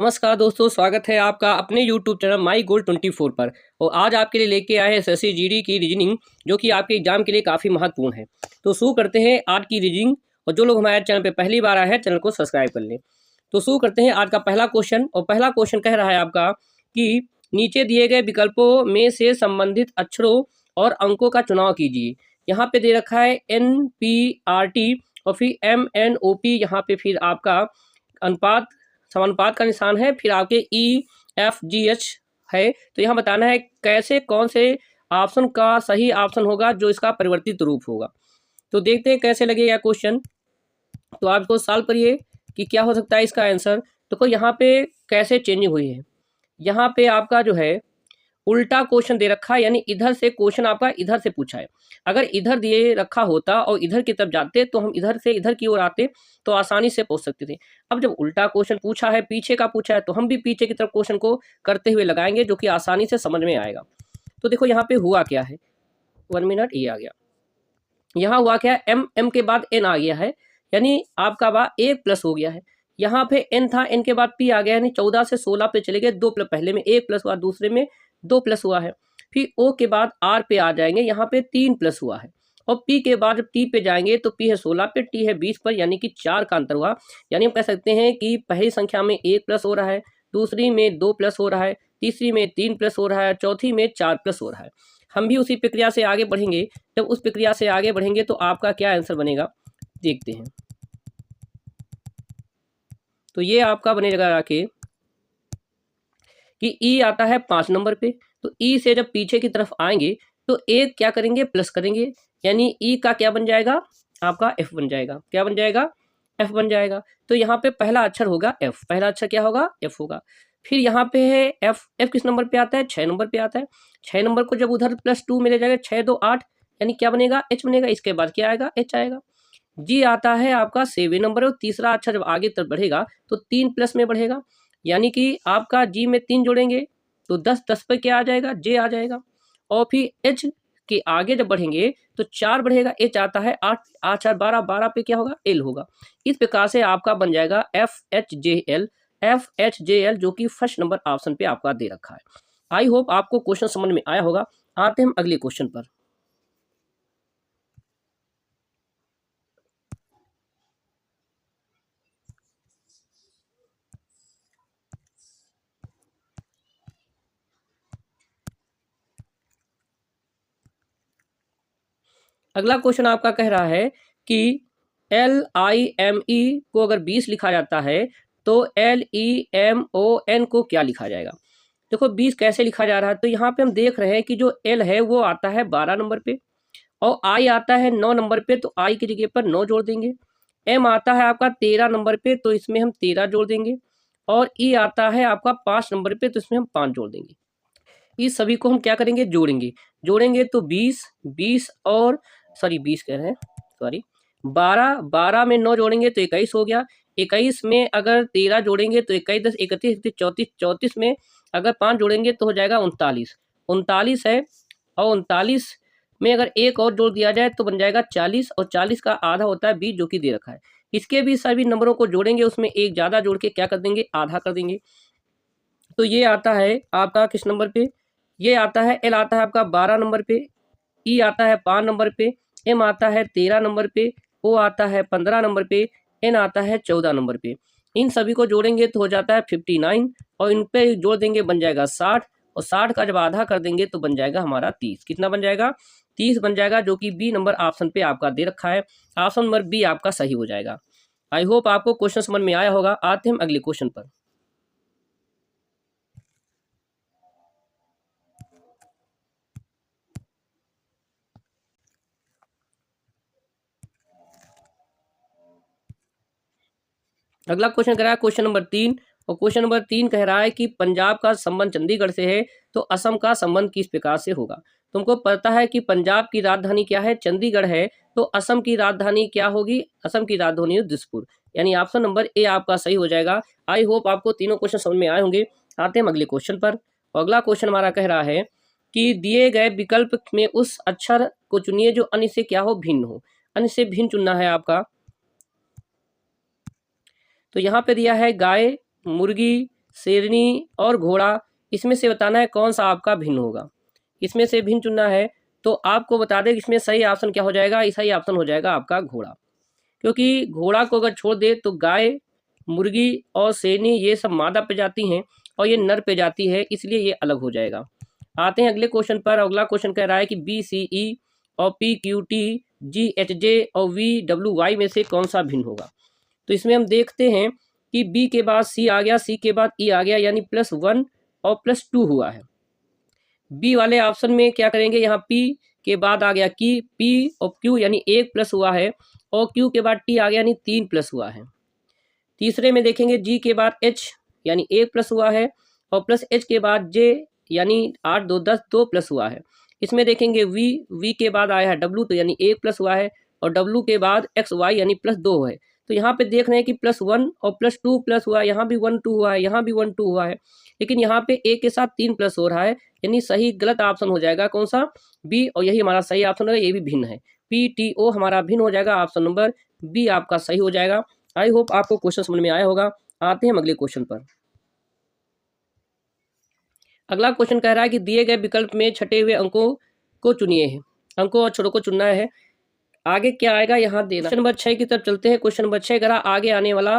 नमस्कार दोस्तों, स्वागत है आपका अपने YouTube चैनल माई गोल्ड 24 पर। और आज आपके लिए लेके आए हैं एसएससी जीडी की रीजनिंग, जो कि आपके एग्जाम के लिए काफ़ी महत्वपूर्ण है। तो शुरू करते हैं आज की रीजनिंग। और जो लोग हमारे चैनल पे पहली बार आए हैं, चैनल को सब्सक्राइब कर लें। तो शुरू करते हैं आज का पहला क्वेश्चन। और पहला क्वेश्चन कह रहा है आपका कि नीचे दिए गए विकल्पों में से संबंधित अक्षरों और अंकों का चुनाव कीजिए। यहाँ पे दे रखा है NPRT और फिर MNOP, यहाँ पे फिर आपका अनुपात समानुपात का निशान है, फिर आपके EFGH है। तो यहाँ बताना है कैसे कौन से ऑप्शन का सही ऑप्शन होगा जो इसका परिवर्तित रूप होगा। तो देखते हैं कैसे लगेगा क्वेश्चन। तो आपको सॉल्व करिए कि क्या हो सकता है इसका आंसर। देखो यहाँ पे कैसे चेंजिंग हुई है। यहाँ पे आपका जो है उल्टा क्वेश्चन दे रखा है, यानी इधर से क्वेश्चन आपका इधर से पूछा है। अगर इधर दिए रखा होता और इधर की तरफ जाते तो हम इधर से इधर की ओर आते तो आसानी से पहुंच सकते थे। अब जब उल्टा क्वेश्चन पूछा है, पीछे का पूछा है, तो हम भी पीछे की तरफ क्वेश्चन को करते हुए लगाएंगे, जो कि आसानी से समझ में आएगा। तो देखो यहाँ पे हुआ क्या है, 1 मिनट, ये आ गया। यहाँ हुआ क्या है, M के बाद N आ गया है, यानी आपका बा 1 प्लस हो गया है। यहाँ पे N था, N के बाद P आ गया, यानी 14 से 16 पे चले गए। 2 प्लस, पहले में 1 प्लस हुआ, दूसरे में 2 प्लस हुआ है। फिर O के बाद R पे आ जाएंगे, यहाँ पे 3 प्लस हुआ है। और P के बाद जब T पे जाएंगे तो P है 16 पे, T है 20 पर, यानी कि 4 का अंतर हुआ। यानी हम कह सकते हैं कि पहली संख्या में 1 प्लस हो रहा है, दूसरी में 2 प्लस हो रहा है, तीसरी में 3 प्लस हो रहा है, चौथी में 4 प्लस हो रहा है। हम भी उसी प्रक्रिया से आगे बढ़ेंगे। जब उस प्रक्रिया से आगे बढ़ेंगे तो आपका क्या आंसर बनेगा, देखते हैं। तो ये आपका बनेगा कि ई आता है 5 नंबर पे। तो ई से जब पीछे की तरफ आएंगे तो एक क्या करेंगे, प्लस करेंगे, यानी ई का क्या बन जाएगा, आपका एफ बन जाएगा। क्या बन जाएगा, एफ बन जाएगा। तो यहाँ पे पहला अक्षर होगा एफ, पहला अक्षर क्या होगा, एफ होगा। फिर यहाँ पे है एफ, एफ किस नंबर पे आता है, 6 नंबर पे आता है। 6 नंबर को जब उधर +2 में ले जाएगा, 6 2 8, यानी क्या बनेगा, एच बनेगा। इसके बाद क्या आएगा, एच आएगा। जी आता है आपका 7 नंबर, और तीसरा अक्षर जब आगे तक बढ़ेगा तो 3 प्लस में बढ़ेगा, यानी कि आपका जी में 3 जोड़ेंगे तो 10, 10 पे क्या आ जाएगा, जे आ जाएगा। और फिर एच के आगे जब बढ़ेंगे तो 4 बढ़ेगा, एच आता है 8, 8 4 12, 12 पे क्या होगा, एल होगा। इस प्रकार से आपका बन जाएगा FHJL, FHJL, जो कि फर्स्ट नंबर ऑप्शन पे आपका दे रखा है। आई होप आपको क्वेश्चन समझ में आया होगा। आते हैं हम अगले क्वेश्चन पर। अगला क्वेश्चन आपका कह रहा है कि LIME को अगर 20 लिखा जाता है तो LEMON को क्या लिखा जाएगा। देखो 20 कैसे लिखा जा रहा है, तो यहाँ पे हम देख रहे हैं कि जो L है वो आता है 12 नंबर पे, और I आता है 9 नंबर पे, तो I की जगह पर 9 जोड़ देंगे। M आता है आपका 13 नंबर पे, तो इसमें हम 13 जोड़ देंगे। और E आता है आपका 5 नंबर पे, तो इसमें हम 5 जोड़ देंगे। इस सभी को हम क्या करेंगे, जोड़ेंगे। जोड़ेंगे तो 20, 20 और सॉरी 20 कह रहे हैं, सॉरी 12, 12 में 9 जोड़ेंगे तो 21 हो गया। 21 में अगर 13 जोड़ेंगे तो 21 10 31 34, 34 में अगर 5 जोड़ेंगे तो हो जाएगा 39, 39 है। और 39 में अगर एक और जोड़ दिया जाए तो बन जाएगा 40, और 40 का आधा होता है 20, जो कि दे रखा है। इसके भी सभी नंबरों को जोड़ेंगे, उसमें एक ज़्यादा जोड़ के क्या कर देंगे, आधा कर देंगे। तो ये आता है आपका किस नंबर पे, ये आता है एल आता है आपका 12 नंबर पे, ई आता है 5 नंबर पे, एम आता है 13 नंबर पे, ओ आता है 15 नंबर पे, एन आता है 14 नंबर पे। इन सभी को जोड़ेंगे तो हो जाता है 59, और इन पे जोड़ देंगे बन जाएगा 60, और 60 का जब आधा कर देंगे तो बन जाएगा हमारा 30। कितना बन जाएगा, 30 बन जाएगा, जो कि बी नंबर ऑप्शन पे आपका दे रखा है। ऑप्शन नंबर बी आपका सही हो जाएगा। आई होप आपको क्वेश्चन समझ में आया होगा। आते हैं हम अगले क्वेश्चन पर। अगला क्वेश्चन कह रहा है क्वेश्चन नंबर 3। और क्वेश्चन नंबर 3 कह रहा है कि पंजाब का संबंध चंडीगढ़ से है तो असम का संबंध किस प्रकार से होगा। तुमको पता है कि पंजाब की राजधानी क्या है, चंडीगढ़ है। तो असम की राजधानी क्या होगी, असम की राजधानी है दिसपुर, यानी ऑप्शन नंबर ए आपका सही हो जाएगा। आई होप आपको तीनों क्वेश्चन समझ में आए होंगे। आते हैं अगले क्वेश्चन पर। अगला क्वेश्चन हमारा कह रहा है कि दिए गए विकल्प में उस अक्षर को चुनिए जो अन्य से क्या हो, भिन्न हो। अन्य से भिन्न चुनना है आपका। तो यहाँ पे दिया है गाय, मुर्गी, शेरनी और घोड़ा, इसमें से बताना है कौन सा आपका भिन्न होगा। इसमें से भिन्न चुनना है तो आपको बता दें कि इसमें सही ऑप्शन क्या हो जाएगा। सही ऑप्शन हो जाएगा आपका घोड़ा, क्योंकि घोड़ा को अगर छोड़ दे तो गाय, मुर्गी और शेरनी ये सब मादा पे जाती हैं और ये नर पे जाती है, इसलिए ये अलग हो जाएगा। आते हैं अगले क्वेश्चन पर। अगला क्वेश्चन कह रहा है कि BCE और PQT GHJ और VWY में से कौन सा भिन्न होगा। तो इसमें हम देखते हैं कि B के बाद C आ गया, C के बाद E आ गया, यानी +1 और +2 हुआ है। बी वाले ऑप्शन में क्या करेंगे, यहाँ P के बाद आ गया की, P और Q यानी 1 प्लस हुआ है, और Q के बाद T आ गया यानी 3 प्लस हुआ है। तीसरे में देखेंगे G के बाद H यानी 1 प्लस हुआ है, और प्लस H के बाद J यानी 8 2 10 2 प्लस हुआ है। इसमें देखेंगे V के बाद आया है W, तो यानी 1 प्लस हुआ है, और W के बाद XY यानी +2 है। तो यहाँ पे देख रहे हैं कि +1 और +2 प्लस हुआ है, यहाँ भी 1 2 हुआ है, यहाँ भी 1 2 हुआ है, लेकिन यहाँ पे A के साथ 3 प्लस हो रहा है, यानी सही गलत ऑप्शन हो जाएगा कौन सा, बी, और यही हमारा सही ऑप्शन है, ये भी भिन्न है। PTO हमारा भिन्न हो जाएगा, ऑप्शन नंबर बी आपका सही हो जाएगा। आई होप आपको क्वेश्चन समझ में आया होगा। आते हैं अगले क्वेश्चन पर। अगला क्वेश्चन कह रहा है कि दिए गए विकल्प में छटे हुए अंकों को चुनिए है, अंकों और अक्षरों को चुनना है। आगे क्या आएगा यहाँ देना। क्वेश्चन नंबर 6 की तरफ चलते हैं। क्वेश्चन नंबर 6 कह रहा आगे आने वाला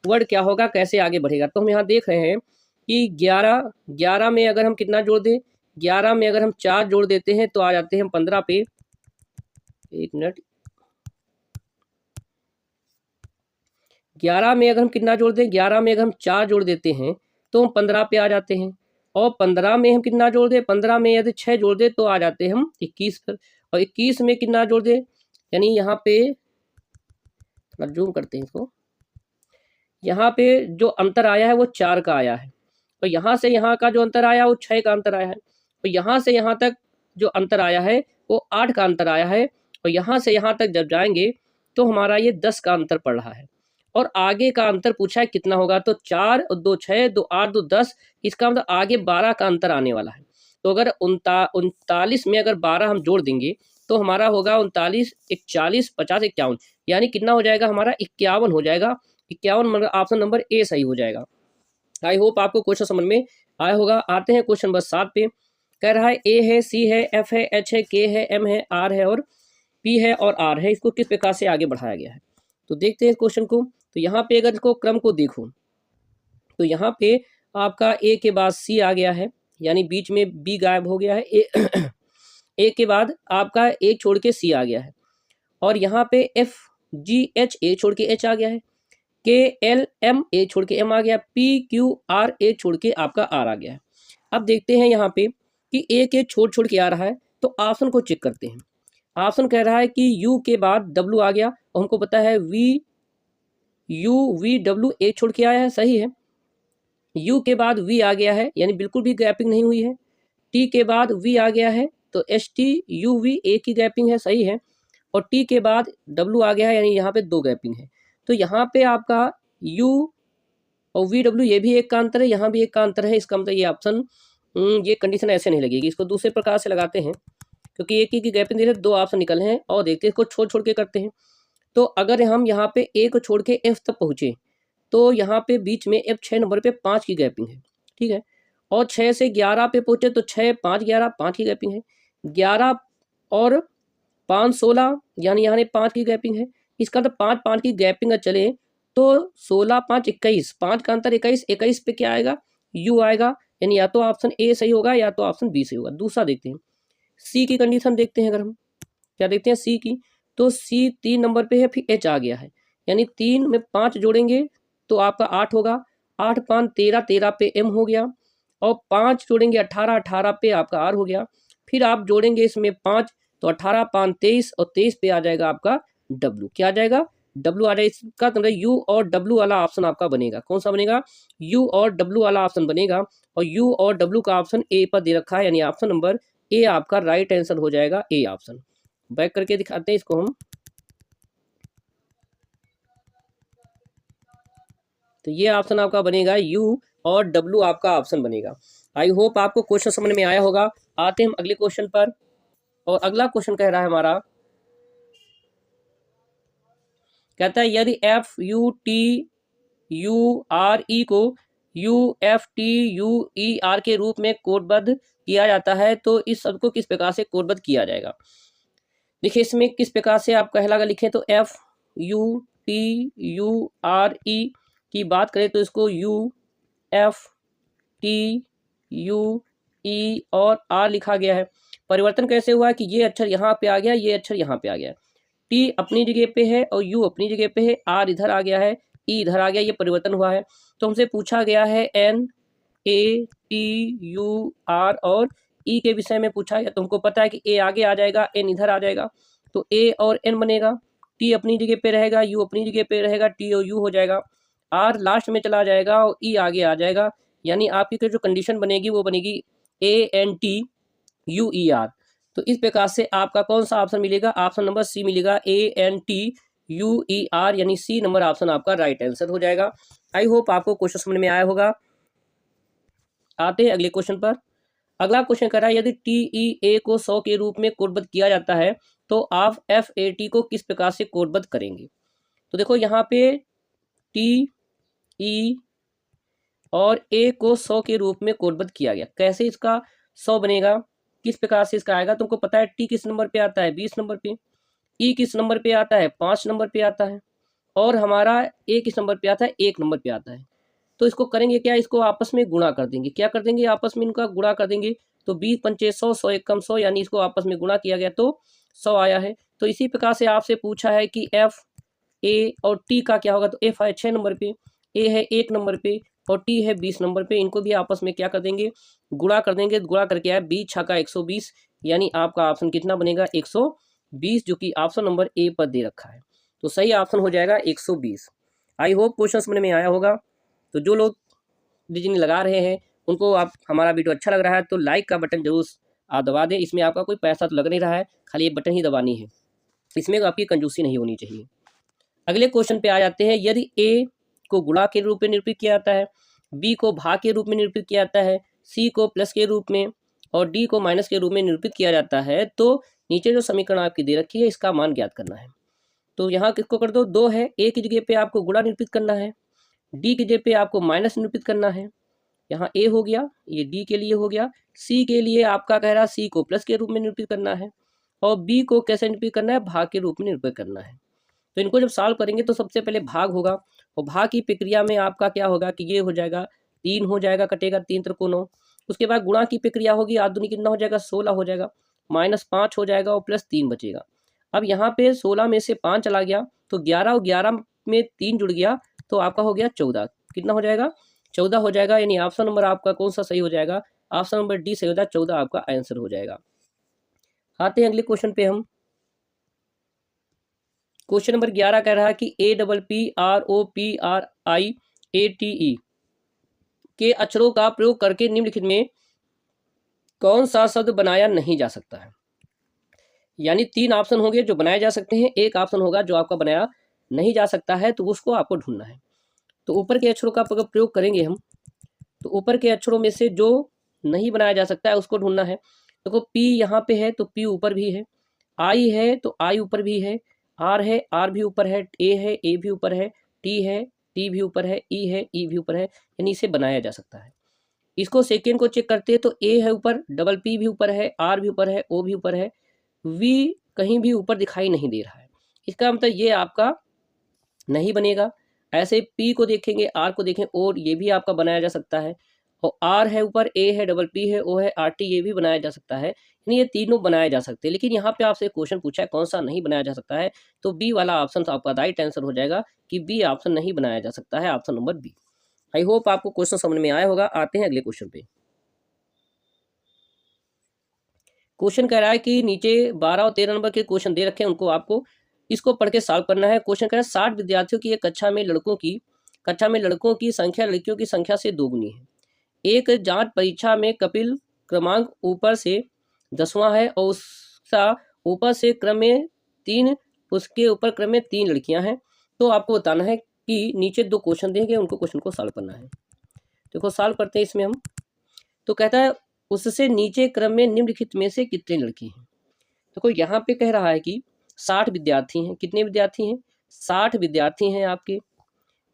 वर्ड क्या होगा, कैसे आगे बढ़ेगा। तो हम यहाँ देख रहे हैं कि 11 में अगर हम कितना जोड़ दें, 11 में अगर हम 4 जोड़ देते हैं तो आ जाते हैं हम 15 पे। एक मिनट, 11 में अगर हम कितना जोड़ दें, 11 में अगर हम 4 जोड़ देते हैं तो हम 15 पे आ जाते हैं, और 15 में हम कितना जोड़ दें, 15 में यदि 6 जोड़ दें तो आ जाते हैं हम 21 पर, और 21 में कितना जोड़ दें, यानी यहाँ पे थोड़ा जूम करते हैं इसको, यहाँ पे जो अंतर आया है वो 4 का आया है, और यहाँ से यहाँ का जो अंतर आया वो 6 का अंतर आया है, और यहाँ से यहाँ तक जो अंतर आया है वो 8 का अंतर आया है, और यहाँ से यहाँ तक जब जाएंगे तो हमारा ये 10 का अंतर पड़ रहा है, और आगे का अंतर पूछा है कितना होगा। तो 4 और 2 6, 2 8 2 10, इसका मतलब आगे 12 का अंतर आने वाला है। तो अगर 39 में अगर 12 हम जोड़ देंगे तो हमारा होगा 39 1 40 50 51, यानी कितना हो जाएगा हमारा 51 हो जाएगा। 51 मतलब ऑप्शन नंबर ए सही हो जाएगा। आई होप आपको क्वेश्चन समझ में आया होगा। आते हैं क्वेश्चन नंबर 7 पे। कह रहा है ए है, सी है, एफ है, एच है, के है, एम है, आर है और पी है और आर है, इसको किस प्रकार से आगे बढ़ाया गया है। तो देखते हैं क्वेश्चन को। तो यहाँ पे अगर इसको क्रम को देखो तो यहाँ पे आपका ए के बाद सी आ गया है, यानी बीच में बी गायब हो गया है। ए के बाद आपका एक छोड़ के सी आ गया है, और यहाँ पे एफ जी एच ए छोड़ के एच आ गया है, के एल एम ए छोड़ के एम आ गया, पी क्यू आर ए छोड़ के आपका आर आ गया है। अब देखते हैं यहाँ पे कि ए के छोड़ छोड़ के आ रहा है, तो ऑप्शन को चेक करते हैं। ऑप्शन कह रहा है कि यू के बाद डब्लू आ गया, और हमको पता है वी डब्लू ए छोड़ के आया है, सही है। यू के बाद वी आ गया है, यानी बिल्कुल भी गैपिंग नहीं हुई है। टी के बाद वी आ गया है, तो S T U V A की गैपिंग है, सही है। और टी के बाद डब्लू आ गया है, यानी यहाँ पे 2 गैपिंग है। तो यहाँ पे आपका यू और वी डब्ल्यू ये भी एक का अंतर है, यहाँ भी एक का अंतर है। इसका मतलब ये ऑप्शन ये कंडीशन ऐसे नहीं लगेगी, इसको दूसरे प्रकार से लगाते हैं, क्योंकि एक ही की गैपिंग दे रहे 2 ऑप्शन निकल हैं। और देखते हैं इसको छोड़ छोड़ के करते हैं। तो अगर हम यहाँ पे ए को छोड़ के एफ तक पहुँचे तो यहाँ पे बीच में एफ 6 नंबर पे 5 की गैपिंग है, ठीक है। और 6 से 11 पे पहुँचे तो 6 5 11 5 की गैपिंग है। 11 और 5 16, यानी यहाँ 5 की गैपिंग है। इसका तो 5 5 की गैपिंग चले तो 16 5 21, 5 का अंतर 21, 21 पे क्या आएगा, यू आएगा, यानी या तो ऑप्शन ए सही होगा या तो ऑप्शन बी सही होगा। दूसरा देखते हैं, सी की कंडीशन देखते हैं। अगर हम क्या देखते हैं सी की, तो सी 3 नंबर पे है, फिर एच आ गया है, यानी 3 में 5 जोड़ेंगे तो आपका 8 होगा। 8 5 13, 13 पे एम हो गया, और 5 जोड़ेंगे 18, 18 पे आपका आर हो गया। फिर आप जोड़ेंगे इसमें 5, तो 18 5 23, और 23 पे आ जाएगा आपका डब्लू। क्या आ जाएगा, डब्लू आ जाएगा। इसका मतलब यू और डब्लू वाला ऑप्शन आपका बनेगा। कौन सा बनेगा, यू और डब्लू वाला ऑप्शन बनेगा, और यू और डब्लू का ऑप्शन ए पर दे रखा है, यानी ऑप्शन नंबर ए आपका राइट आंसर हो जाएगा, ए ऑप्शन। बैक करके दिखाते हैं इसको हम। तो ये ऑप्शन आपका बनेगा, यू और डब्लू आपका ऑप्शन बनेगा। आई होप आपको क्वेश्चन समझ में आया होगा। आते हैं हम अगले क्वेश्चन पर, और अगला क्वेश्चन कह रहा है हमारा, कहता है यदि F U T U R E को UFTUER के रूप में कोडबद्ध किया जाता है, तो इस शब्द को किस प्रकार से कोडबद्ध किया जाएगा? देखिए इसमें किस प्रकार से आप पहला अगर लिखें तो FUTURE की बात करें तो इसको UFTUE और R लिखा गया है। परिवर्तन कैसे हुआ कि ये अक्षर यहाँ पे आ गया, ये अक्षर यहाँ पे आ गया। T अपनी जगह पे है और U अपनी जगह पे है, R इधर आ गया है, E इधर आ गया, ये परिवर्तन हुआ है। तो हमसे पूछा गया है NATUR और E के विषय में पूछा है। तो हमको पता है कि A आगे आ जाएगा, N इधर आ जाएगा, तो A और N बनेगा। T अपनी जगह पे रहेगा, U अपनी जगह पे रहेगा, T और U हो जाएगा। R लास्ट में चला जाएगा और E आगे आ जाएगा, यानी आपकी जो कंडीशन बनेगी वो बनेगी ANTUER। तो इस प्रकार से आपका कौन सा ऑप्शन मिलेगा? ऑप्शन नंबर सी मिलेगा, ANTUER, यानी सी नंबर ऑप्शन आपका राइट आंसर हो जाएगा। आई होप आपको क्वेश्चन समझ में आया होगा। आते हैं अगले क्वेश्चन पर। अगला क्वेश्चन कह रहा है यदि TEA को 100 के रूप में कोडबद्ध किया जाता है तो आप FAT को किस प्रकार से कोडबद्ध करेंगे? तो देखो यहाँ पे TE और A को 100 के रूप में कोडबद्ध किया गया। कैसे इसका 100 बनेगा, किस प्रकार से इसका आएगा? तुमको पता है T किस नंबर पे आता है? 20 नंबर पे। E किस नंबर पे आता है? 5 नंबर पे आता है। और हमारा A किस नंबर पे आता है? 1 नंबर पे आता है। तो इसको करेंगे क्या? इसको आपस में गुणा कर देंगे। क्या कर देंगे? आपस में इनका गुणा कर देंगे। तो 20 पंचे 100, 100 एकम 100, यानी इसको आपस में गुणा किया गया तो 100 आया है। तो इसी प्रकार से आपसे पूछा है कि F A और T का क्या होगा? तो F है 6 नंबर पे, A है 1 नंबर पे और T है 20 नंबर पे। इनको भी आपस में क्या कर देंगे? गुणा कर देंगे। गुणा करके आया 20 छक्का 120, यानी आपका ऑप्शन कितना बनेगा? 120, जो कि ऑप्शन नंबर ए पर दे रखा है। तो सही ऑप्शन हो जाएगा 120। आई होप क्वेश्चन समझ में आया होगा। तो जो लोग रीजनिंग लगा रहे हैं उनको आप हमारा वीडियो अच्छा लग रहा है तो लाइक का बटन जरूर आप दबा दें। इसमें आपका कोई पैसा तो लग नहीं रहा है, खाली ये बटन ही दबानी है, इसमें आपकी कंजूसी नहीं होनी चाहिए। अगले क्वेश्चन पे आ जाते हैं। यदि A को गुणा के रूप में निरूपित किया जाता है, B को भाग के रूप में निरूपित किया जाता है, C को प्लस के रूप में और D को माइनस के रूप में निरूपित किया जाता है, तो नीचे जो समीकरण आपकी दे रखी है इसका मान ज्ञात करना है। तो यहाँ किसको कर दो? 2 है, A की जगह पे आपको गुणा निरूपित करना है, D की जगह पे आपको माइनस निरूपित करना है। यहाँ A हो गया, ये D के लिए हो गया। C के लिए आपका कह रहा है C को प्लस के रूप में निरूपित करना है और B को कैसे निरूपित करना है? भाग के रूप में निरूपित करना है। तो इनको जब सॉल्व करेंगे तो सबसे पहले भाग होगा और भाग की प्रक्रिया में आपका क्या होगा कि ये हो जाएगा 3 हो जाएगा, कटेगा 3 त्रिकोणों। उसके बाद गुणा की प्रक्रिया होगी, 8 दूनी कितना हो जाएगा? 16 हो जाएगा, -5 हो जाएगा और प्लस 3 बचेगा। अब यहाँ पे 16 में से 5 चला गया तो 11 और 11 में 3 जुड़ गया तो आपका हो गया 14। कितना हो जाएगा? 14 हो जाएगा, यानी ऑप्शन नंबर आपका कौन सा सही हो जाएगा? ऑप्शन नंबर डी सही हो जाएगा, 14 आपका आंसर हो जाएगा। आते हैं अगले क्वेश्चन पे हम। क्वेश्चन नंबर 11 कह रहा है कि APPROPRIATE के अक्षरों का प्रयोग करके निम्नलिखित में कौन सा शब्द बनाया नहीं जा सकता है? यानी 3 ऑप्शन होंगे जो बनाए जा सकते हैं, एक ऑप्शन होगा जो आपका बनाया नहीं जा सकता है, तो उसको आपको ढूंढना है। तो ऊपर के अक्षरों का प्रयोग करेंगे हम, तो ऊपर के अक्षरों में से जो नहीं बनाया जा सकता है उसको ढूंढना है। देखो P यहाँ पे है तो P ऊपर भी है, I है तो I ऊपर भी है, R है R भी ऊपर है, A है A भी ऊपर है, T है T भी ऊपर है, E है E भी ऊपर है, यानी इसे बनाया जा सकता है। इसको सेकेंड को चेक करते हैं तो A है ऊपर, डबल P भी ऊपर है, R भी ऊपर है, O भी ऊपर है, V कहीं भी ऊपर दिखाई नहीं दे रहा है। इसका मतलब ये आपका नहीं बनेगा। ऐसे P को देखेंगे, R को देखें, और ये भी आपका बनाया जा सकता है। और R है ऊपर, A है, डबल P है, O है, RT, ये भी बनाया जा सकता है। यानी ये तीनों बनाए जा सकते हैं। लेकिन यहाँ पे आपसे क्वेश्चन पूछा है कौन सा नहीं बनाया जा सकता है, तो बी वाला ऑप्शन आपका राइट आंसर हो जाएगा कि बी ऑप्शन नहीं बनाया जा सकता है, option number B. I hope आपको क्वेश्चन समझ में आया होगा। आते हैं अगले क्वेश्चन पे। क्वेश्चन कह रहा है कि नीचे 12 और 13 नंबर के क्वेश्चन दे रखे हैं, उनको आपको इसको पढ़ के सॉल्व करना है। क्वेश्चन कह रहा है 60 विद्यार्थियों की एक कक्षा में लड़कों की संख्या लड़कियों की संख्या से दोगुनी है। एक जांच परीक्षा में कपिल क्रमांक ऊपर से 10वां है और उसका ऊपर से क्रम में 3, उसके ऊपर क्रम में 3 लड़कियां हैं। तो आपको बताना है कि नीचे 2 क्वेश्चन देंगे, उनको क्वेश्चन को सॉल्व करना है। देखो सॉल्व करते हैं इसमें हम। तो कहता है उससे नीचे क्रम में निम्नलिखित में से कितने लड़के हैं? देखो यहाँ पे कह रहा है कि 60 विद्यार्थी हैं। कितने विद्यार्थी हैं? 60 विद्यार्थी हैं आपके।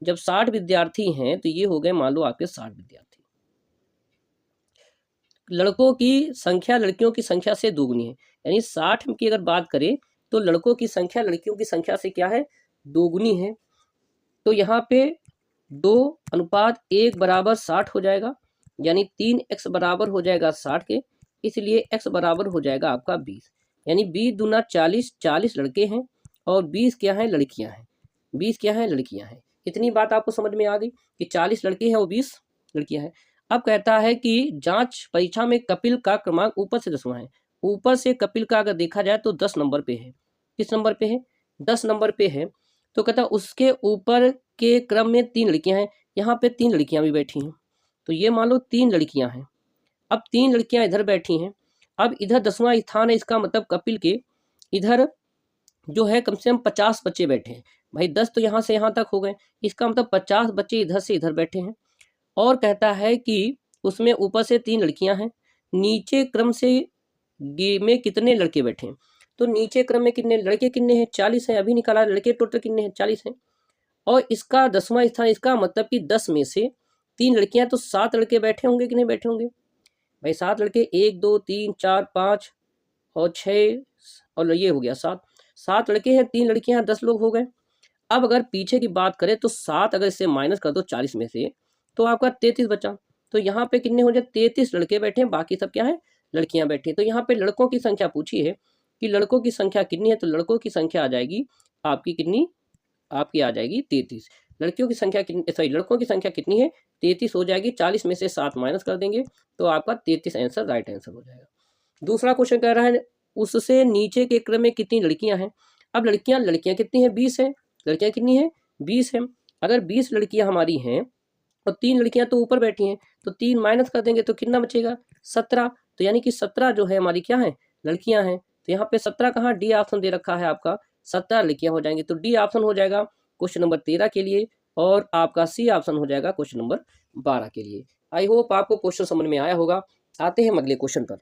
जब 60 विद्यार्थी हैं तो ये हो गए मान लो आपके 60 विद्यार्थी। लड़कों की संख्या लड़कियों की संख्या से दोगुनी है, यानी 60 की अगर बात करें तो लड़कों की संख्या लड़कियों की संख्या से क्या है, दोगुनी है। तो यहाँ पे 2:1 बराबर 60 हो जाएगा, यानी 3x बराबर हो जाएगा 60 के, इसलिए x बराबर हो जाएगा आपका 20, यानी 20 दूना 40, 40 लड़के हैं और 20 क्या है, लड़कियां हैं। 20 क्या है, लड़कियां हैं। इतनी बात आपको समझ में आ गई कि 40 लड़के हैं और 20 लड़कियां हैं। अब कहता है कि जांच परीक्षा में कपिल का क्रमांक ऊपर से 10वां है। ऊपर से कपिल का अगर देखा जाए तो 10 नंबर पे है। किस नंबर पे है, 10 नंबर पे है। तो कहता उसके ऊपर के क्रम में 3 लड़कियां हैं, यहाँ पे 3 लड़कियां भी बैठी हैं। तो ये मान लो 3 लड़कियां हैं। अब 3 लड़कियां इधर बैठी हैं। अब इधर 10वां स्थान है, इसका मतलब कपिल के इधर जो है कम से कम 50 बच्चे बैठे हैं। भाई 10 तो यहाँ से यहाँ तक हो गए, इसका मतलब 50 बच्चे इधर से इधर बैठे हैं। और कहता है कि उसमें ऊपर से 3 लड़कियां हैं, नीचे क्रम से में कितने लड़के बैठे हैं। तो नीचे क्रम में कितने लड़के, कितने हैं, 40 हैं। अभी निकाला, लड़के टोटल कितने हैं, 40 हैं। और इसका 10वां स्थान, इसका मतलब कि 10 में से 3 लड़कियां, तो 7 लड़के बैठे होंगे कि नहीं बैठे होंगे। भाई 7 लड़के, 1 2 3 4 5 और 6 और ये हो गया 7, 7 लड़के हैं, 3 लड़कियां, 10 लोग हो गए। अब अगर पीछे की बात करें तो 7 अगर इससे माइनस कर दो 40 में से, तो आपका 33 बचा। तो यहाँ पे कितने हो जाए, 33 लड़के बैठे हैं, बाकी सब क्या है, लड़कियां बैठी हैं। तो यहाँ पे लड़कों की संख्या पूछी है कि लड़कों की संख्या कितनी है, तो लड़कों की संख्या आ जाएगी आपकी कितनी, आपकी आ जाएगी 33। लड़कियों की संख्या कितनी, सॉरी लड़कों की संख्या कितनी है, 33 हो जाएगी। 40 में से 7 माइनस कर देंगे तो आपका 33 आंसर राइट आंसर हो जाएगा। दूसरा क्वेश्चन कह रहा है उससे नीचे के क्रम में कितनी लड़कियां हैं। अब लड़कियां कितनी हैं, 20 है। लड़कियां कितनी है, 20 है। अगर 20 लड़कियां हमारी हैं और 3 लड़कियां तो ऊपर बैठी हैं, तो 3 माइनस कर देंगे तो कितना बचेगा, 17। तो यानी कि 17 जो है हमारी क्या है, लड़कियां हैं। तो यहाँ पे 17 कहाँ, डी ऑप्शन दे रखा है आपका, 17 लड़कियां हो जाएंगी। तो डी ऑप्शन हो जाएगा क्वेश्चन नंबर 13 के लिए, और आपका सी ऑप्शन हो जाएगा क्वेश्चन नंबर 12 के लिए। आई होप आपको क्वेश्चन समझ में आया होगा। आते हैं अगले क्वेश्चन पर।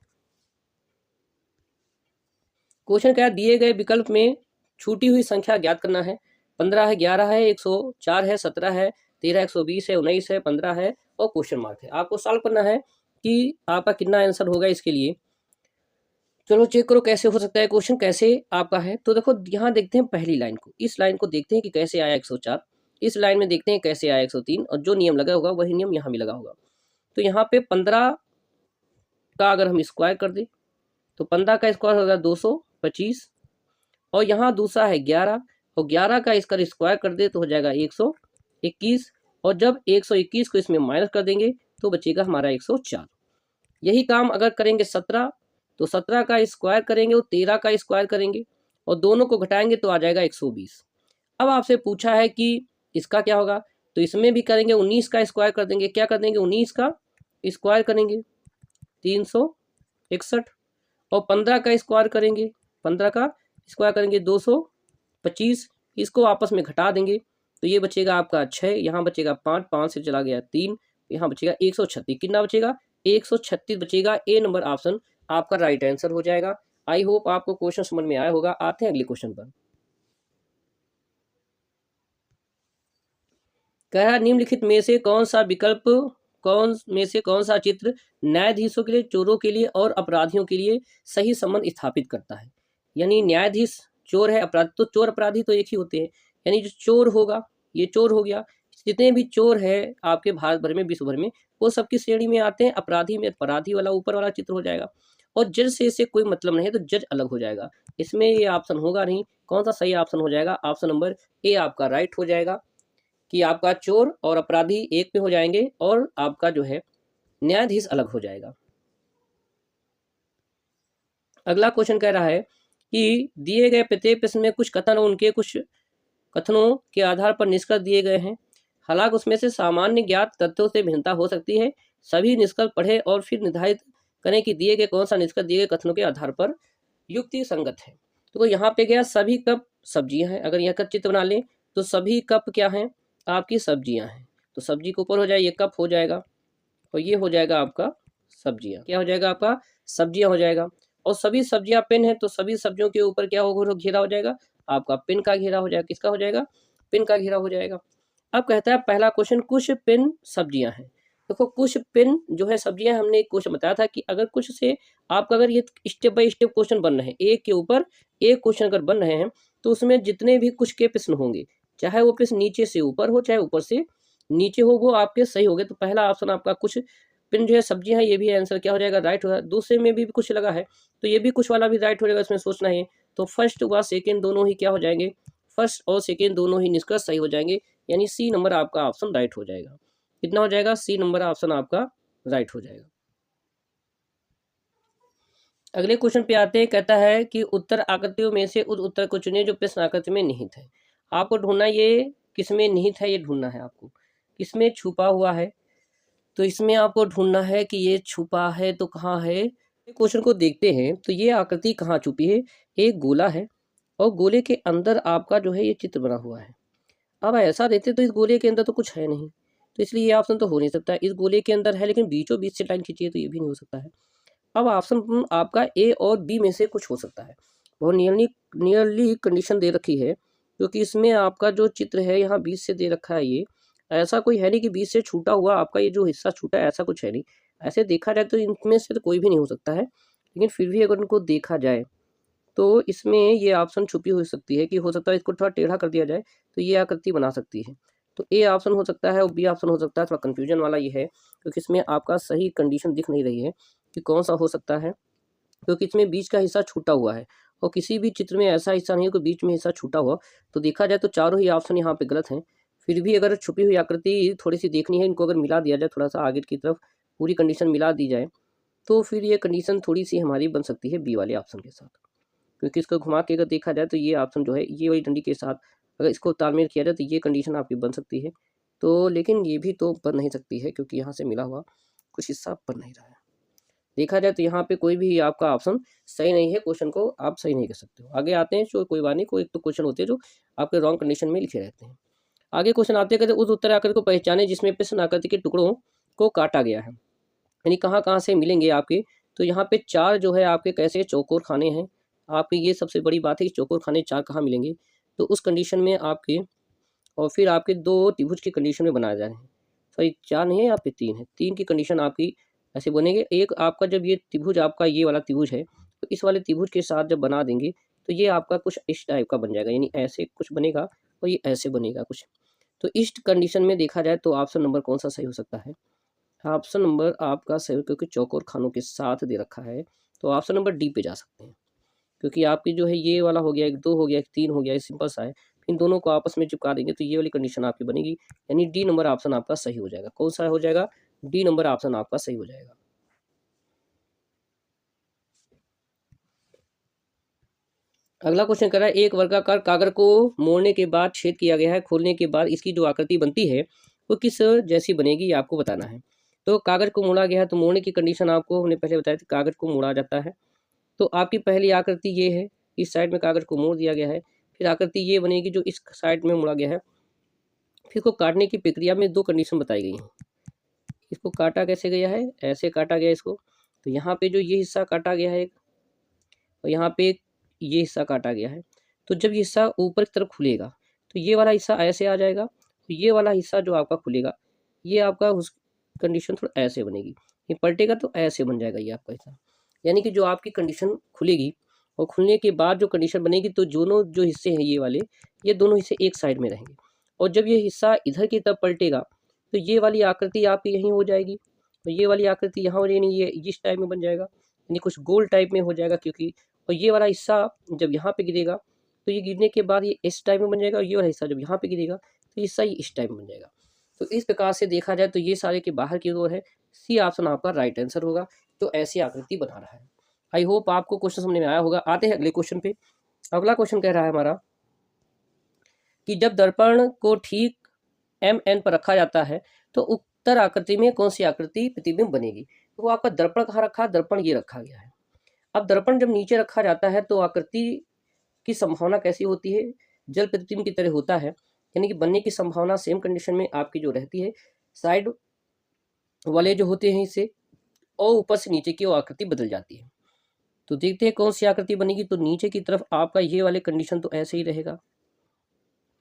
क्वेश्चन क्या है, दिए गए विकल्प में छूटी हुई संख्या ज्ञात करना है। 15 है, 11 है, 104 है, 17 है, 13, 120 है, 19 है, 15 है और क्वेश्चन मार्क है। आपको सॉल्व करना है कि आपका कितना आंसर होगा इसके लिए। चलो चेक करो कैसे हो सकता है क्वेश्चन, कैसे आपका है। तो देखो यहाँ देखते हैं पहली लाइन को, इस लाइन को देखते हैं कि कैसे आया 104, इस लाइन में देखते हैं कैसे आया 103, और जो नियम लगा होगा वही नियम यहाँ भी लगा होगा। तो यहाँ पे 15 का अगर हम स्क्वायर कर दें तो 15 का स्क्वायर होगा 225, और यहाँ दूसरा है 11, और 11 का इसका स्क्वायर कर दे तो हो जाएगा 121, और जब 121 को इसमें माइनस कर देंगे तो बचेगा हमारा 104। यही काम अगर करेंगे 17, तो 17 का स्क्वायर करेंगे और 13 का स्क्वायर करेंगे और दोनों को घटाएंगे तो आ जाएगा 120। अब आपसे पूछा है कि इसका क्या होगा, तो इसमें भी करेंगे 19 का स्क्वायर कर देंगे। क्या कर देंगे, 19 का स्क्वायर करेंगे 361, और 15 का स्क्वायर करेंगे, 15 का स्क्वायर करेंगे 225, इसको आपस में घटा देंगे तो ये बचेगा आपका 6, यहाँ बचेगा 5, 5 से चला गया 3, यहाँ बचेगा 136। कितना बचेगा, 136 बचेगा। ए नंबर ऑप्शन आपका राइट आंसर हो जाएगा। आई होप आपको क्वेश्चन समझ में आया होगा। आते हैं अगले क्वेश्चन पर। कह रहा निम्नलिखित में से कौन सा विकल्प, कौन सा चित्र न्यायाधीशों के लिए, चोरों के लिए और अपराधियों के लिए सही संबंध स्थापित करता है। यानी न्यायाधीश चोर है, अपराधी तो चोर अपराधी तो एक ही होते हैं, यानी जो चोर होगा ये चोर हो गया। जितने भी चोर है आपके भारत भर में, विश्व भर में, वो सबकी श्रेणी में आते हैं। अपराधी में अपराधी वाला ऊपर वाला चित्र हो जाएगा, और जज से इससे कोई मतलब नहीं है तो जज अलग हो जाएगा। इसमें ये ऑप्शन होगा नहीं। कौन सा सही ऑप्शन हो जाएगा, ऑप्शन नंबर ए आपका राइट हो जाएगा कि आपका चोर और अपराधी एक में हो जाएंगे और आपका जो है न्यायाधीश अलग हो जाएगा। अगला क्वेश्चन कह रहा है कि दिए गए प्रत्येक प्रश्न में कुछ कथन और उनके कुछ कथनों के आधार पर निष्कर्ष दिए गए हैं। हालांकि उसमें से सामान्य ज्ञात तथ्यों से भिन्नता हो सकती है। सभी निष्कर्ष पढ़े और फिर निर्धारित करें कि दिए गए कौन सा निष्कर्ष दिए गए कथनों के आधार पर युक्ति संगत है। तो यहाँ पे गया सभी कप सब्जियां हैं। अगर यहाँ का चित्र बना लें तो सभी कप क्या हैं, आपकी सब्जियां हैं। तो सब्जी के ऊपर हो जाए ये कप हो जाएगा, और ये हो जाएगा आपका सब्जियां। क्या हो जाएगा आपका, सब्जियां हो जाएगा। और सभी सब्जियां पेन है तो सभी सब्जियों के ऊपर क्या होगा, घेरा हो जाएगा, आपका पेन का घेरा हो जाएगा। किसका हो जाएगा, पेन का घेरा हो जाएगा। अब कहता है पहला क्वेश्चन, कुछ पिन सब्जियां हैं। देखो कुछ पिन जो है सब्जियां, हमने एक क्वेश्चन बताया था कि अगर कुछ से आपका अगर ये स्टेप बाय स्टेप क्वेश्चन बन रहे हैं, एक के ऊपर एक क्वेश्चन अगर बन रहे हैं, तो उसमें जितने भी कुछ के प्रश्न होंगे, चाहे वो प्रश्न नीचे से ऊपर हो चाहे ऊपर से नीचे हो, वो आपके सही हो गए। तो पहला ऑप्शन आपका कुछ पिन जो है सब्जियां हैं, ये भी आंसर क्या हो जाएगा, राइट होगा। दूसरे में भी कुछ लगा है तो ये भी कुछ वाला भी राइट हो जाएगा, इसमें सोचना है। तो फर्स्ट व सेकेंड दोनों ही क्या हो जाएंगे, फर्स्ट और सेकेंड दोनों ही निष्कर्ष सही हो जाएंगे, यानी सी नंबर आपका ऑप्शन राइट हो जाएगा। कितना हो जाएगा, सी नंबर ऑप्शन आपका राइट हो जाएगा। अगले क्वेश्चन पे आते हैं, कहता है कि उत्तर आकृतियों में से उस उत्तर को चुनिए जो प्रश्न आकृति में निहित है। आपको ढूंढना ये किसमें निहित है, ये ढूंढना है आपको, किसमें छुपा हुआ है। तो इसमें आपको ढूंढना है कि ये छुपा है तो कहाँ है। क्वेश्चन को देखते हैं तो ये आकृति कहाँ छुपी है, एक गोला है और गोले के अंदर आपका जो है ये चित्र बना हुआ है। अब ऐसा देते तो इस गोले के अंदर तो कुछ है नहीं, तो इसलिए ये ऑप्शन तो हो नहीं सकता। इस गोले के अंदर है लेकिन बीचों बीच से लाइन खींची है, तो ये भी नहीं हो सकता है। अब ऑप्शन आपका ए और बी में से कुछ हो सकता है। बहुत नियरली कंडीशन दे रखी है, क्योंकि इसमें आपका जो चित्र है यहाँ बीच से दे रखा है। ये ऐसा कोई है नहीं कि बीच से छूटा हुआ आपका ये जो हिस्सा छूटा है, ऐसा कुछ है नहीं। ऐसे देखा जाए तो इनमें से तो कोई भी नहीं हो सकता है, लेकिन फिर भी अगर उनको देखा जाए तो इसमें ये ऑप्शन छुपी हो सकती है कि हो सकता है इसको थोड़ा टेढ़ा कर दिया जाए तो ये आकृति बना सकती है। तो ए ऑप्शन हो सकता है और बी ऑप्शन हो सकता है। थोड़ा कन्फ्यूजन वाला ये है, क्योंकि इसमें आपका सही कंडीशन दिख नहीं रही है कि कौन सा हो सकता है, क्योंकि इसमें बीच का हिस्सा छूटा हुआ है और किसी भी चित्र में ऐसा हिस्सा नहीं है कि बीच में हिस्सा छूटा हुआ। तो देखा जाए तो चारों ही ऑप्शन यहाँ पे गलत हैं। फिर भी अगर छुपी हुई आकृति थोड़ी सी देखनी है, इनको अगर मिला दिया जाए थोड़ा सा आगे की तरफ, पूरी कंडीशन मिला दी जाए, तो फिर ये कंडीशन थोड़ी सी हमारी बन सकती है बी वाले ऑप्शन के साथ। क्योंकि इसको घुमा के अगर देखा जाए तो ये ऑप्शन जो है ये वाली डंडी के साथ अगर इसको तालमेल किया जाए तो ये कंडीशन आपकी बन सकती है। तो लेकिन ये भी तो बन नहीं सकती है, क्योंकि यहाँ से मिला हुआ कुछ हिस्सा बन नहीं रहा है। देखा जाए तो यहाँ पे कोई भी आपका ऑप्शन सही नहीं है, क्वेश्चन को आप सही नहीं कर सकते हो। आगे आते हैं, जो कोई बात नहीं, कोई तो क्वेश्चन होते हैं जो आपके रॉन्ग कंडीशन में लिखे रहते हैं। आगे क्वेश्चन आते हैं, कहते उस उत्तर आकृति को पहचाने जिसमें प्रश्न आकृति के टुकड़ों को काटा गया है, यानी कहाँ कहाँ से मिलेंगे आपके। तो यहाँ पे चार जो है आपके कैसे चौकोर खाने हैं आपके, ये सबसे बड़ी बात है कि चौकोर खाने चार कहाँ मिलेंगे। तो उस कंडीशन में आपके, और फिर आपके दो त्रिभुज की कंडीशन में बनाए जा रहे हैं। सॉरी चार नहीं है, यहाँ पे तीन है, तीन की कंडीशन आपकी ऐसे बनेंगे। एक आपका जब ये त्रिभुज आपका ये वाला त्रिभुज है, तो इस वाले त्रिभुज के साथ जब बना देंगे तो ये आपका कुछ इस टाइप का बन जाएगा, यानी ऐसे कुछ बनेगा और ये ऐसे बनेगा कुछ। तो इस कंडीशन में देखा जाए तो ऑप्शन नंबर कौन सा सही हो सकता है, ऑप्शन नंबर आपका सही, क्योंकि चौकोर खानों के साथ दे रखा है तो ऑप्शन नंबर डी पे जा सकते हैं। क्योंकि आपकी जो है ये वाला हो गया, एक दो हो गया, एक तीन हो गया, सिंपल सा है। इन दोनों को आपस में चिपका देंगे तो ये वाली कंडीशन आपकी बनेगी, यानी डी नंबर ऑप्शन आपका सही हो जाएगा। कौन सा हो जाएगा, डी नंबर ऑप्शन आपका सही हो जाएगा। अगला क्वेश्चन कर रहा है, एक वर्गाकार कागज को मोड़ने के बाद छेद किया गया है, खोलने के बाद इसकी जो आकृति बनती है वो किस जैसी बनेगी, ये आपको बताना है। तो कागज को मोड़ा गया है, तो मोड़ने की कंडीशन आपको हमने पहले बताया थी, कागज को मोड़ा जाता है। तो आपकी पहली आकृति ये है, इस साइड में कागज को मोड़ दिया गया है। फिर आकृति ये बनेगी जो इस साइड में मोड़ा गया है। फिर इसको काटने की प्रक्रिया में दो कंडीशन बताई गई हैं। इसको काटा कैसे गया है, ऐसे काटा गया इसको। तो यहाँ पे जो ये हिस्सा काटा गया है एक, और यहाँ पे ये हिस्सा काटा गया है। तो जब ये हिस्सा ऊपर की तरफ खुलेगा तो ये वाला हिस्सा ऐसे आ जाएगा, तो ये वाला हिस्सा जो आपका खुलेगा ये आपका उस कंडीशन थोड़ा ऐसे बनेगी। ये पलटेगा तो ऐसे बन जाएगा ये आपका हिस्सा, यानी कि जो आपकी कंडीशन खुलेगी और खुलने के बाद जो कंडीशन बनेगी, तो दोनों जो हिस्से हैं ये वाले, ये दोनों हिस्से एक साइड में रहेंगे। और जब ये हिस्सा इधर की तरफ पलटेगा तो ये वाली आकृति आपकी यहीं हो जाएगी, तो ये वाली आकृति यहाँ हो जाएगी, ये इस टाइप में बन जाएगा, यानी कुछ गोल टाइप में हो जाएगा। क्योंकि और ये वाला हिस्सा जब यहाँ पे गिरेगा तो ये गिरने के बाद ये इस टाइप में बन जाएगा, और ये वाला हिस्सा जब यहाँ पे गिरेगा तो ये हिस्सा ये इस टाइप में बन जाएगा। तो इस प्रकार से देखा जाए तो ये सारे के बाहर की ओर है, सी ऑप्शन आपका राइट आंसर होगा, तो ऐसी आकृति बना रहा है। आई होप आपको क्वेश्चन समझ में आया होगा। आते हैं अगले क्वेश्चन पे। अगला क्वेश्चन कह रहा है हमारा कि जब दर्पण को ठीक MN पर रखा जाता है तो उत्तर आकृति में कौन सी आकृति प्रतिबिंब बनेगी। तो वो आपका दर्पण कहाँ रखा, दर्पण ये रखा गया है। अब दर्पण जब नीचे रखा जाता है तो आकृति की संभावना कैसी होती है, जल प्रतिबिंब की तरह होता है, यानी कि बनने की संभावना सेम कंडीशन में आपकी जो रहती है, साइड वाले जो होते हैं इससे, और ऊपर से नीचे की वो आकृति बदल जाती है। तो देखते हैं कौन सी आकृति बनेगी। तो नीचे की तरफ आपका ये वाले कंडीशन तो ऐसे ही रहेगा,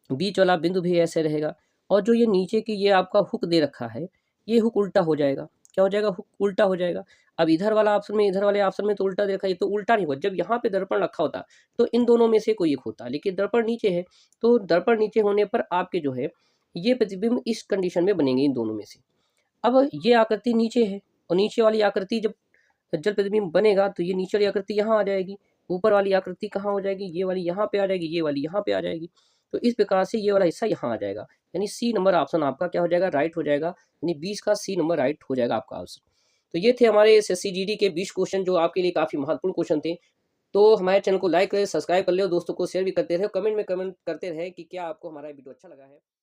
बीच वाला बिंदु भी ऐसे रहेगा, और जो ये नीचे की ये आपका हुक दे रखा है, ये हुक उल्टा हो जाएगा। क्या हो जाएगा? हुक उल्टा हो जाएगा। अब इधर वाला ऑप्शन में, इधर वाले ऑप्शन में तो उल्टा दे रखा है, ये तो उल्टा नहीं होगा। जब यहाँ पे दर्पण रखा होता तो इन दोनों में से कोई एक होता, लेकिन दर्पण नीचे है, तो दर्पण नीचे होने पर आपके जो है ये प्रतिबिंब इस कंडीशन में बनेंगे इन दोनों में से। अब ये आकृति नीचे है और नीचे वाली आकृति जब जल प्रतिबिंब बनेगा तो ये नीचे वाली आकृति यहाँ आ जाएगी, ऊपर वाली आकृति कहाँ हो जाएगी? ये वाली यहाँ पे आ जाएगी, ये वाली यहाँ पे आ जाएगी। तो इस प्रकार से ये वाला हिस्सा यहाँ आ जाएगा, यानी सी नंबर ऑप्शन आपका क्या हो जाएगा? राइट हो जाएगा, यानी 20 का सी नंबर राइट हो जाएगा आपका ऑप्शन। तो ये थे हमारे एसएससी जीडी के 20 क्वेश्चन जो आपके लिए काफ़ी महत्वपूर्ण क्वेश्चन थे। तो हमारे चैनल को लाइक करें, सब्सक्राइब कर ले और दोस्तों को शेयर भी करते रहे, कमेंट में कमेंट करते रहे कि क्या आपको हमारा वीडियो अच्छा लगा है।